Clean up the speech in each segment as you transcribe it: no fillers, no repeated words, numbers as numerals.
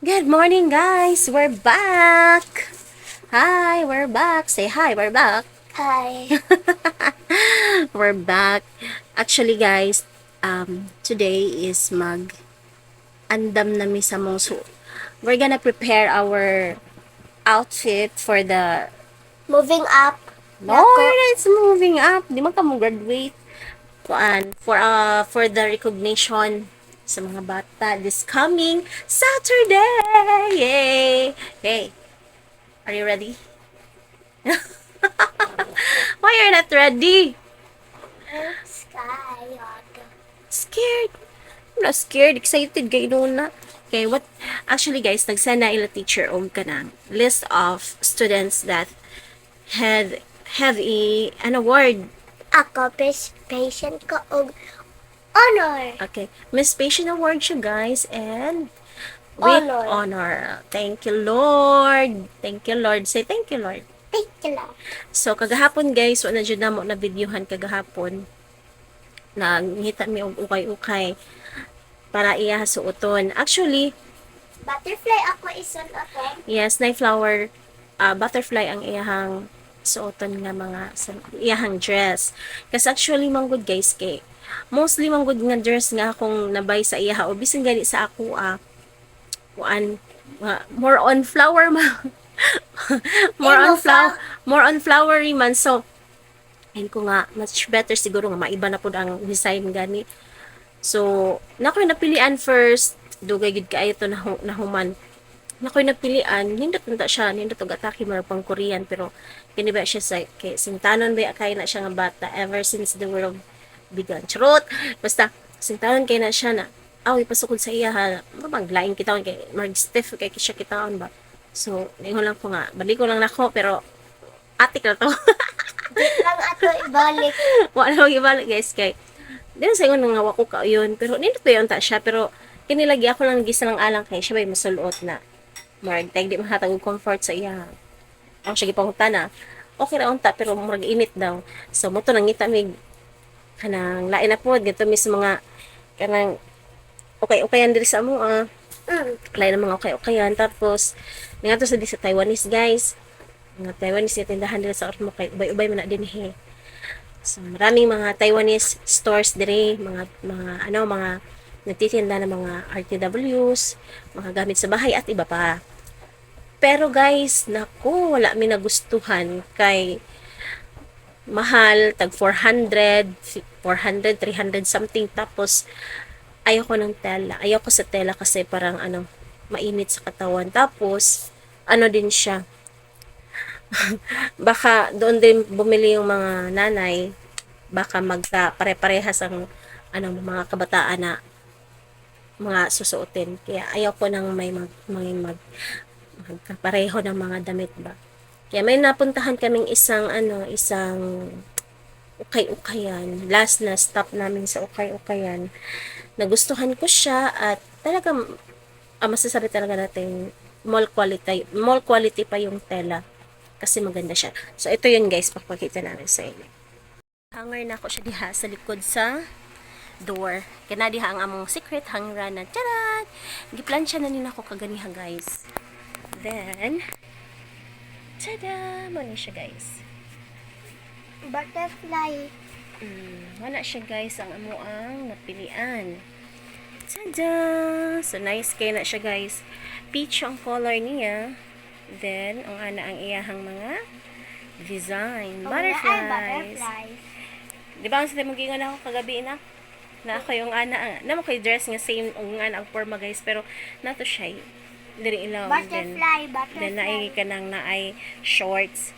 Good morning, guys. We're back. Hi, we're back. Say hi, we're back. Hi. We're back. Actually, guys, today is andam na mi sa mong we're gonna prepare our outfit for the Moving up. Lord, it's moving up. Di man ka mo graduate. For the recognition sa mga bata this coming Saturday. Yay! Hey, are you ready? Why you're not ready? Sky. Scared. I'm not scared. Excited kayo noon na. Okay, what? Actually, guys, nagsend na ila teacher ka na list of students that had have an award. Ako, patient ko og honor. Okay, Miss Patient Award siya, guys, and with Honor. honor. Thank you, Lord. Thank you, Lord. Say thank you, Lord. Thank you lang. So, kagahapon, guys, wala dyan na mo na videohan kagahapon. Nangita mi og ukay-ukay para iya suoton. Actually, Butterfly ako ison ako. yes, na flower butterfly ang iyahang suoton nga mga iyahang dress. Kasi actually manggod guys kay mostly manggod nga dress nga akong nabay sa iyaha o bisan gani sa ako kuan more on flower more on flowery man, so ayun ko nga much better siguro nga maiba na pud ang design gani. So, nakoy napilian first, dugay gid kaayo to na human. Nakoy napilian, nindot na siya, nindot og atake mar pang Korean, pero kini ba siya sa kay sintanon ba kay na siya nga bata ever since the world began. Charot. Basta sintanon kay na siya na aw ipasukod sa iya ha. Maglain kita kay mag stiff kay siya kitaon ba. So, ningon lang ko nga, balik ko lang nako pero atik na to. Di lang ato ibalik. Wala mo ibalik guys kay din sa ingon nga wako ka yun, pero nindot pa yun ta siya, pero kinilagi ako lang gisa ng alang kay siya bay masulot na marag tag di mahatag og comfort sa iya. Ang siya gipangutan na okay ra unta pero murag init daw, so moto nang ngita mig kanang lain na pod dito mis mga kanang okay-okayan diri sa amo lain na mga okay-okayan, tapos nga to sa di sa Taiwanese guys, mga Taiwanese na tindahan diri sa Ormo kay ubay-ubay man na din he. So, maraming mga Taiwanese stores dire, mga nagtitinda ng mga RTWs, mga gamit sa bahay at iba pa. Pero guys, naku, wala mi nagustuhan kay mahal, tag 400, 300 something, tapos ayoko ng tela. Ayoko sa tela kasi parang mainit sa katawan. Tapos, din siya, baka doon din bumili yung mga nanay, baka magka pare-parehas ang mga kabataan na mga susuotin, kaya ayaw ko nang may magkapareho ng mga damit ba. Kaya may napuntahan kaming isang ukay-ukayan, last na stop namin sa ukay-ukayan. Nagustuhan ko siya at talagang masasabi talaga natin mall quality pa yung tela kasi maganda siya. So ito yun guys, papakita namin sa inyo. Hanger na ako siya diha sa likod sa door. Kana diha ang among secret hanger na taran. Giplansya na nila ako kaganiha guys. Then tada, mo siya guys. Butterfly. Wala siya guys ang amo ang napilian. Tada! So nice kay na siya guys. Peach ang color niya. Then ang ang iyahang mga design. Butterflies. Di ba ang sa mong gingon ako kagabi na ako yung na mo ko'y dress nga same ang ang forma guys, pero nato siya diri ilaw. Butterfly. Then naay ka nang naay shorts.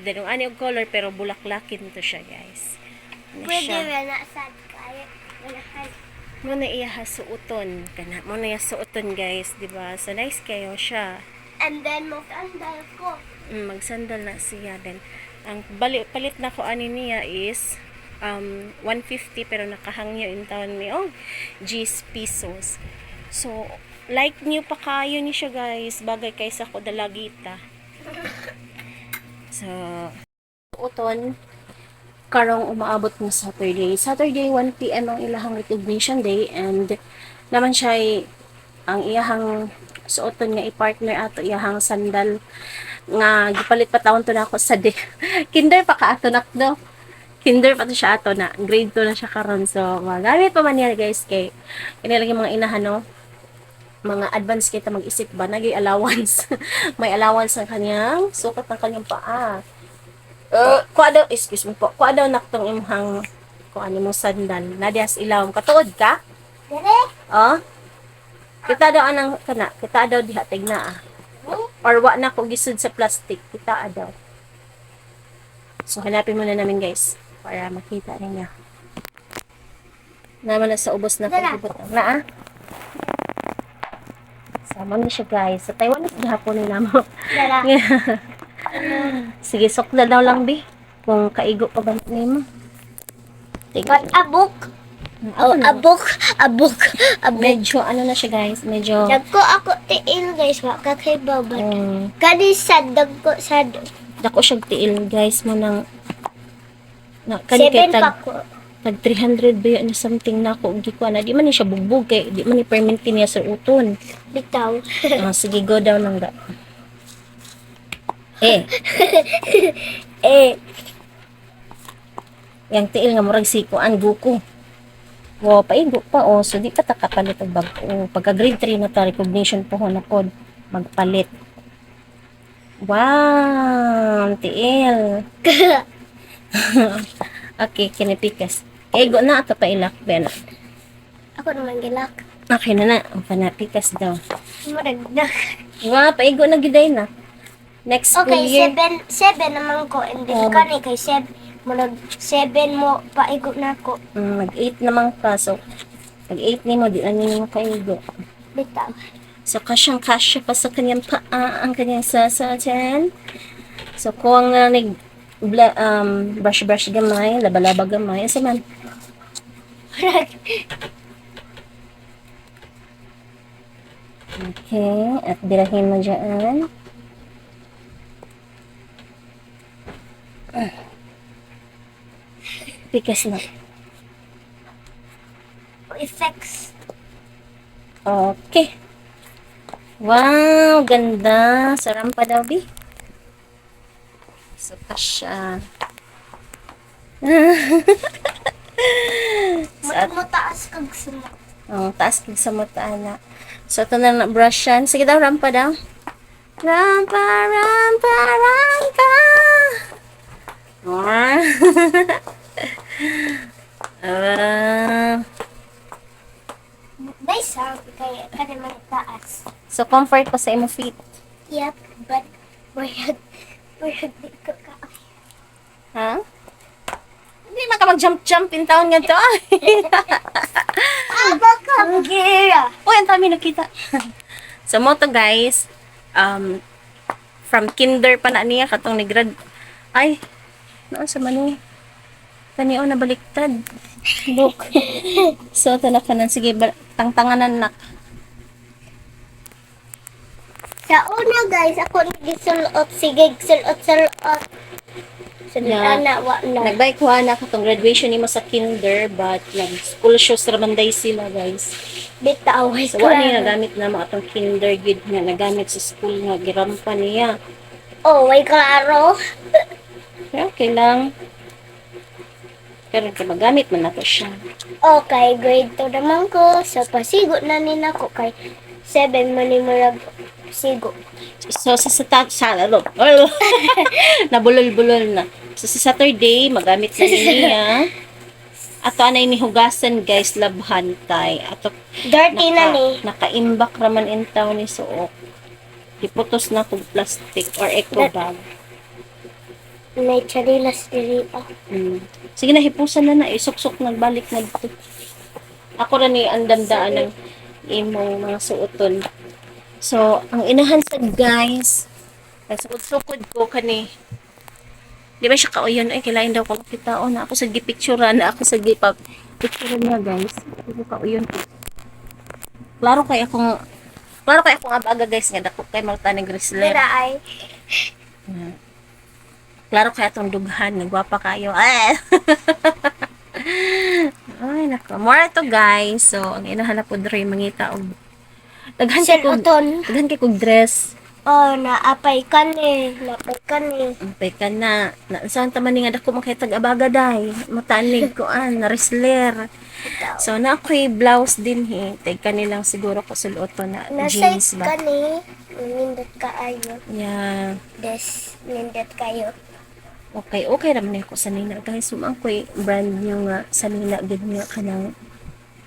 Then yung ani og color pero bulaklakin to siya guys. Pwede rin na sad kaya. Mo na iya suoton kana. Mo na iya suoton guys, di ba? So nice kayo siya. And then mag-sandal ko. Magsandal na siya. Then ang palit na ko ani niya is 150 pero nakahangyo in town ni G's pesos. So like new pa kayo ni siya guys, bagay kaysa ko dalagita. So uton karong umaabot ng Saturday 1 PM ang ilahang recognition day, and naman siya ang iyahang suoton nga i-partner ato iyahang sandal nga gipalit pa taon to na ako sa kinder pa ka ato nakdo. Kinder pa to siya ato na grade 2 na siya karon, so magamit pa man yan guys kay inilagay mga inahan no, mga advance kita mag-isip ba nagay allowance. May allowance ang kanyang sukat ng kanyang paa. Kuha daw, excuse me po, kuha daw naktong imhang kuha ni mong sandal na dias ilawom katuod ka. Dire? Oh, kita daw anang kana, kita daw diha tigna or wa na ko gisud sa plastic, kita daw. So hanapin muna namin guys para makita niya. Naman na sa ubos na pagbubot na sama na siya guys. Sa Taiwan is gihapon nila mo. Dala. Sige, sukla daw lang bi. Kung kaigo pa ba nimo. But a book. Oh, a book. A book. A book. Medyo ano na siya guys, medyo Dagko ako tiil guys, makakaibaw ba? um, Kani sad, dagko sad. dako siya tiil guys mo nang na kani kay 7 pa ko. tag 300 ba na something na ako gikuha na di man ni siya bugbog kay di man ni permanent niya sa uton. Bitaw. Sige go daw lang da. Yang tiil nga murag sikuan buko. Wow, paigo pa oh. So di pa ta kapalit og bag. Oh, pagka grade 3 na ta recognition po na pod magpalit. Wow, ang tiil. Okay, kinipikas. Kaigo na ato pa ilak ben. Ako naman gilak. Okay na na, ang panapikas daw. Maragdag. Wow, paigo na giday na. Next school Okay, year. 7 naman ko. And then Oh, kani kay 7. Murag 7 mo, paigo na ako. Mag-8 naman ka. So, mag-8 ni mo, di na niyo makaigo. Bitaw. So, kasyang-kasya pa sa kanyang paa, ang kanyang sasadyan. So, kung brush-brush gamay, laba-laba gamay, asa man. Okay, at dirahin mo dyan. Pikas na. Effects. Okay. Wow, ganda. Sarang pa daw, Bi. So, kasya. Murag mo taas kag suma. Ang taas kag sa mata na. So, ito na na brushan. Sige daw, rampa daw. Rampa, rampa, rampa. Nice sound kaya kani man taas. So, comfort ko sa imo feet. Yep, but murag di ko ka. Ha? Hindi man ka mag-jump-jump in town nga to. Baka gira. Uy, ang dami nakita. So, mo to guys, from kinder pa na niya, katong ni-grad. Ay, naan sa mani? Taniyo na baliktad. Look. So, ito na ka na. Sige, tangtanganan na. Sa una guys, ako gisulot sige sulot. Yeah. Na wa na. Nagbay ko na katong graduation ni mo sa kinder, but nag-school shows ramanday sila, guys. Bitaw. So, wala niya nagamit na mga atong kinder gid nga nagamit sa school nga girampa niya. Oh, way klaro. Pero okay lang. Pero magamit man nato siya. Okay, grade 2 naman ko. So, pasigo na ni nako kay 7 man ni murag sigo. So, nabulol-bulol na. So, sa Saturday, magamit na niya. Ato anay ni hugasan, guys, labhan tay. Ato, Dirty na ni. nakaimbak raman in town ni suok. Iputos na kong plastic or eco bag. May charilas diri ah. Sige na, hipusan na na. Isok-sok, nagbalik na dito. Ako rin ang damdaan ng imong mga suoton. So, ang inahan sa guys, sukod-sukod ko kani. Di ba siya kauyon? Ay, kailangan daw ko makita. O, na ako sa gipicturan, na ako sa gipicturan niya guys. Di ba kauyon? Klaro kay akong abaga guys nga dako kay Marta ni Grisler. Dira ay. Klaro kay atong dughan, nagwapa kayo. Ay. Ay, nako. More to guys. So, ang inahan na po dre mangita og Daghan kay kog Sinuton. daghan kay kog dress. Oh, naapay ka ni. Naapay ka ni. Ampay ka na. Saan taman ni nga dako makita abaga day. Matanig ko na wrestler. So na ako'y blouse din Tay kanilang siguro ko suluto na Nasay jeans ka ba. ni. Nindot ka ayo. Yeah. Des, nindot kayo. Okay naman ako sa nina guys. Sumang ko'y brand new nga sa nina gid nga kanang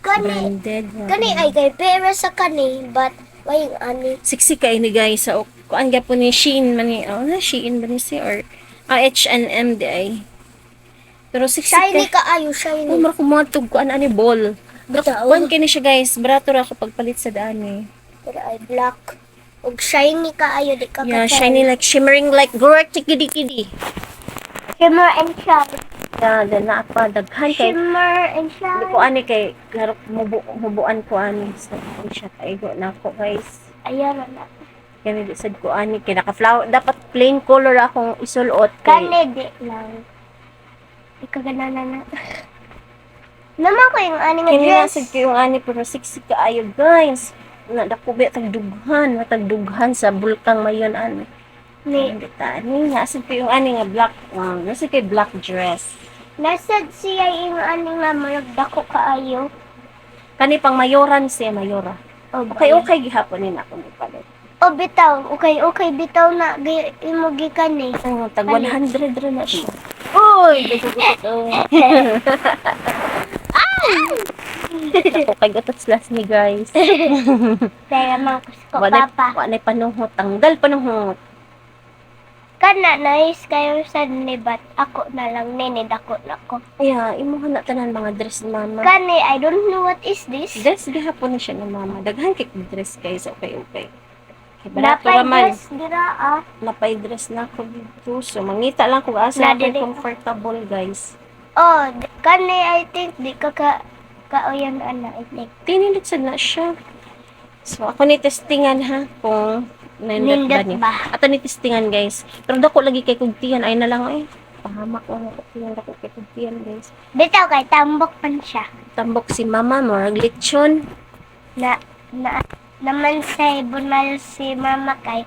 Kani, branded. kani ay kay pera sa kani, but why ani? Siksi kay ni guys sa kuan gyapon ni Shein man ni Shein ba ni si or H&M di ay. Pero siksi Shiny kay ka ayo, shiny. mara ko mga tug kuan ani ball. Bitaw. Kuan kini siya guys, barato ra ako pagpalit sa daan eh. Pero ay black. Ug shiny ka ayo, di ka Yeah, katay. shiny like shimmering like gore kidi. Shimmer and shine. Yeah, then na pa daghan kay Shimmer and Hindi shine. ko ani kay larok mubuan ko ani sa siya kaigo na ako guys. Ayan na. Kaya di sad ko ani kay naka flower dapat plain color akong isulot kay Kani di lang. Ikagana na. Naman ko yung ani nga kini dress. nasad ko yung ani pero sexy kaayo guys. Na dako ba matagdughan sa bulkang mayon ani. Ni, Hindi ta ani nasad ko yung ani nga black nasad kay black dress. nasad siya yung ani nga marag dako kaayo. Kani pang mayoran siya mayora. O, Okay gihapon ni nako ni palit. O, bitaw. Okay, bitaw na. Imo gikan ni. Tag 100 ra na siya. Uy, ako kay gatos last ni guys. Kaya man ko Wala papa. wala panunghot, tanggal panunghot. Kana nice kayo sa ni bat. Ako na lang nini dako na ko. Kaya imo na tanan mga dress ni mama. Kani, I don't know what is this. Dress gihapon na siya ni mama. Daghan kay dress guys, okay. Kay barato Napay ra man. dress dira ah. Napay dress na ko dito. So mangita lang kung asa Na, ako dili. comfortable guys. Oh, kani I think di ka kauyan ana I think. Tinindot sad na siya. So ako ni testingan ha kung nindot ba Nindot ni. ba? Ato ni testingan guys. Pero dako lagi kay kugtihan ay na lang pahamak ko na kugtihan dako kay kugtihan guys. Bitaw kay tambok pan siya. Tambok si mama mo, lechon. Na naman say bunal si mama kay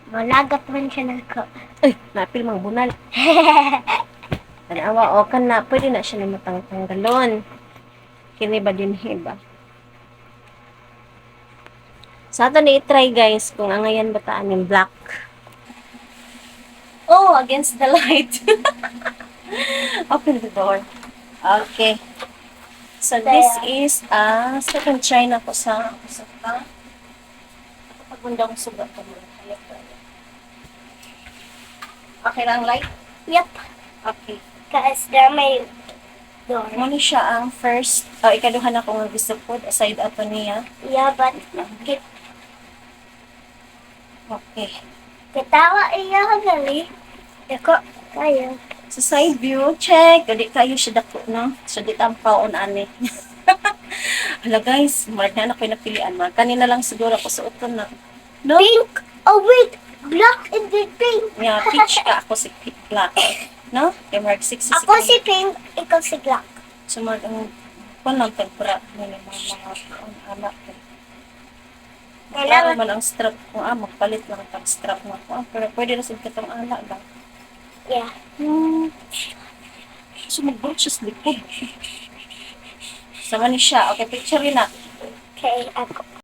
malagat man siya nako. Ay, napil mang bunal. Tanawa, o kan na, pwede na siya na matanggalon. Kini ba din hiba? Sa ato ni i-try guys, kung angayan bataan yung black. Oh, against the light. Open the door. Okay. So this is second try na ko sa usapang. Pagundang sugat ko muna. Okay lang light? Yep. Okay. Kaas na may door. Muna siya ang first, ikaduhan ako nga gusto po, aside ato niya. Yeah, but Okay. kitawa iya gali. Dako kayo. Sa side view, check. Dili kayo siya dako, no? So, di tampaon ani. Hala guys, marag na ako'y napilian. Marag kanina lang siguro ako suoton na. No? Pink. Oh wait, black and then pink. Yeah, peach ka. Ako si black. No? Kaya marag 60 Ako si pink, ikaw si black. So, marag ang lang tagpura ng mga anak ko. Kailangan man ang strap ko, magpalit lang ang strap mo ko. Pero pwede na sa katong anak lang. Yeah. So, mag-broach siya sa likod. Sama ni siya. Okay, picture rin na. Okay, ako.